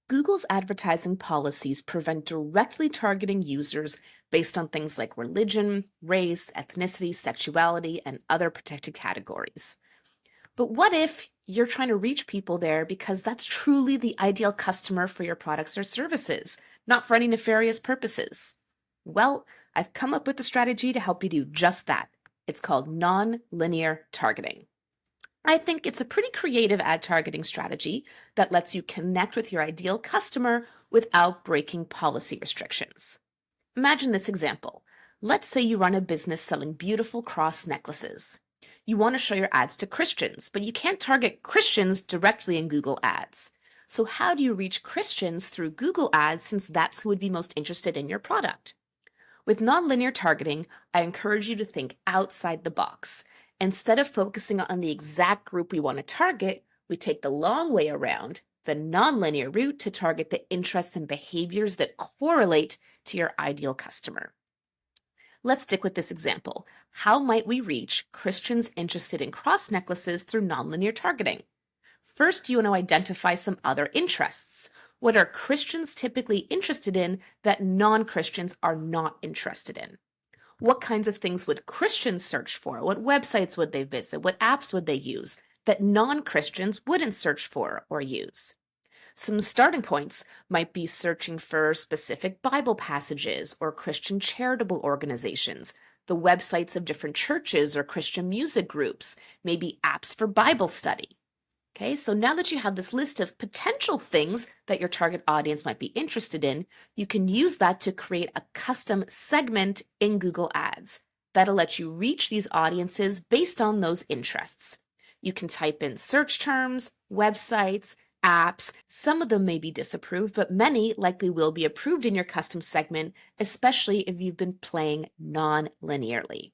Google's advertising policies prevent directly targeting users based on things like religion, race, ethnicity, sexuality, and other protected categories. But what if you're trying to reach people there because that's truly the ideal customer for your products or services, not for any nefarious purposes? Well, I've come up with a strategy to help you do just that. It's called non-linear targeting. I think it's a pretty creative ad targeting strategy that lets you connect with your ideal customer without breaking policy restrictions. Imagine this example. Let's say you run a business selling beautiful cross necklaces. You want to show your ads to Christians, but you can't target Christians directly in Google Ads. So, how do you reach Christians through Google Ads since that's who would be most interested in your product? With nonlinear targeting, I encourage you to think outside the box. Instead of focusing on the exact group we want to target, we take the long way around, the nonlinear route to target the interests and behaviors that correlate to your ideal customer. Let's stick with this example. How might we reach Christians interested in cross necklaces through nonlinear targeting? First, you want to identify some other interests. What are Christians typically interested in that non Christians are not interested in? What kinds of things would Christians search for? What websites would they visit? What apps would they use that non Christians wouldn't search for or use? Some starting points might be searching for specific Bible passages or Christian charitable organizations, the websites of different churches or Christian music groups, maybe apps for Bible study. Okay, so now that you have this list of potential things that your target audience might be interested in, you can use that to create a custom segment in Google Ads. That'll let you reach these audiences based on those interests. You can type in search terms, websites, apps. Some of them may be disapproved, but many likely will be approved in your custom segment, especially if you've been playing non linearly.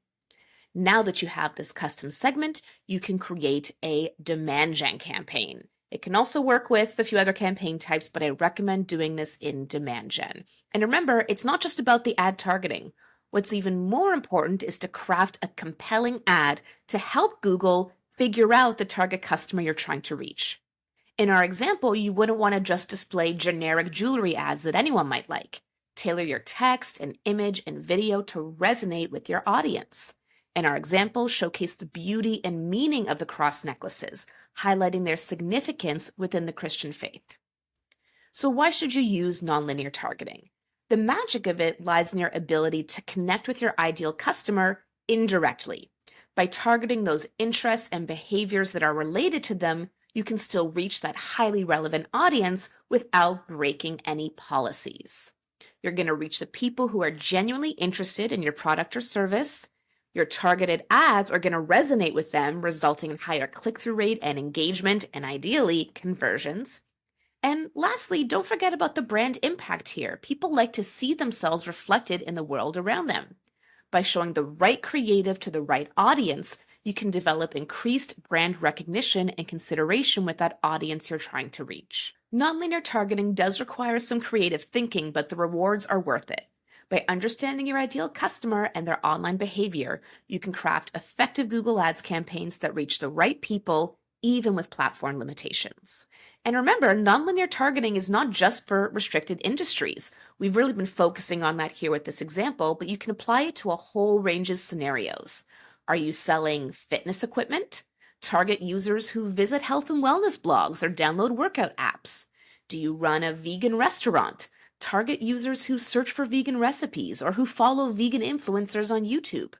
Now that you have this custom segment, you can create a demand gen campaign. It can also work with a few other campaign types, but I recommend doing this in demand gen. And remember, it's not just about the ad targeting. What's even more important is to craft a compelling ad to help Google figure out the target customer you're trying to reach. In our example, you wouldn't want to just display generic jewelry ads that anyone might like. Tailor your text and image and video to resonate with your audience. In our example, showcase the beauty and meaning of the cross necklaces, highlighting their significance within the Christian faith. So, why should you use nonlinear targeting? The magic of it lies in your ability to connect with your ideal customer indirectly. By targeting those interests and behaviors that are related to them, you can still reach that highly relevant audience without breaking any policies. You're going to reach the people who are genuinely interested in your product or service. Your targeted ads are going to resonate with them, resulting in higher click through rate and engagement, and ideally, conversions. And lastly, don't forget about the brand impact here. People like to see themselves reflected in the world around them. By showing the right creative to the right audience, you can develop increased brand recognition and consideration with that audience you're trying to reach. Nonlinear targeting does require some creative thinking, but the rewards are worth it. By understanding your ideal customer and their online behavior, you can craft effective Google Ads campaigns that reach the right people, even with platform limitations. And remember, nonlinear targeting is not just for restricted industries. We've really been focusing on that here with this example, but you can apply it to a whole range of scenarios. Are you selling fitness equipment? Target users who visit health and wellness blogs or download workout apps. Do you run a vegan restaurant? Target users who search for vegan recipes or who follow vegan influencers on YouTube.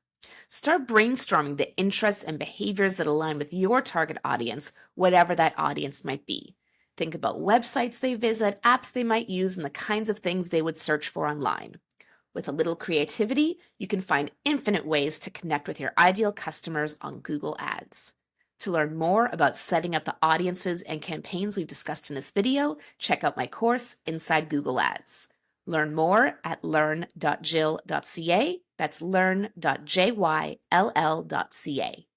Start brainstorming the interests and behaviors that align with your target audience, whatever that audience might be. Think about websites they visit, apps they might use, and the kinds of things they would search for online. With a little creativity, you can find infinite ways to connect with your ideal customers on Google Ads. To learn more about setting up the audiences and campaigns we've discussed in this video, check out my course, Inside Google Ads. Learn more at learn.jill.ca. That's learn.jyll.ca.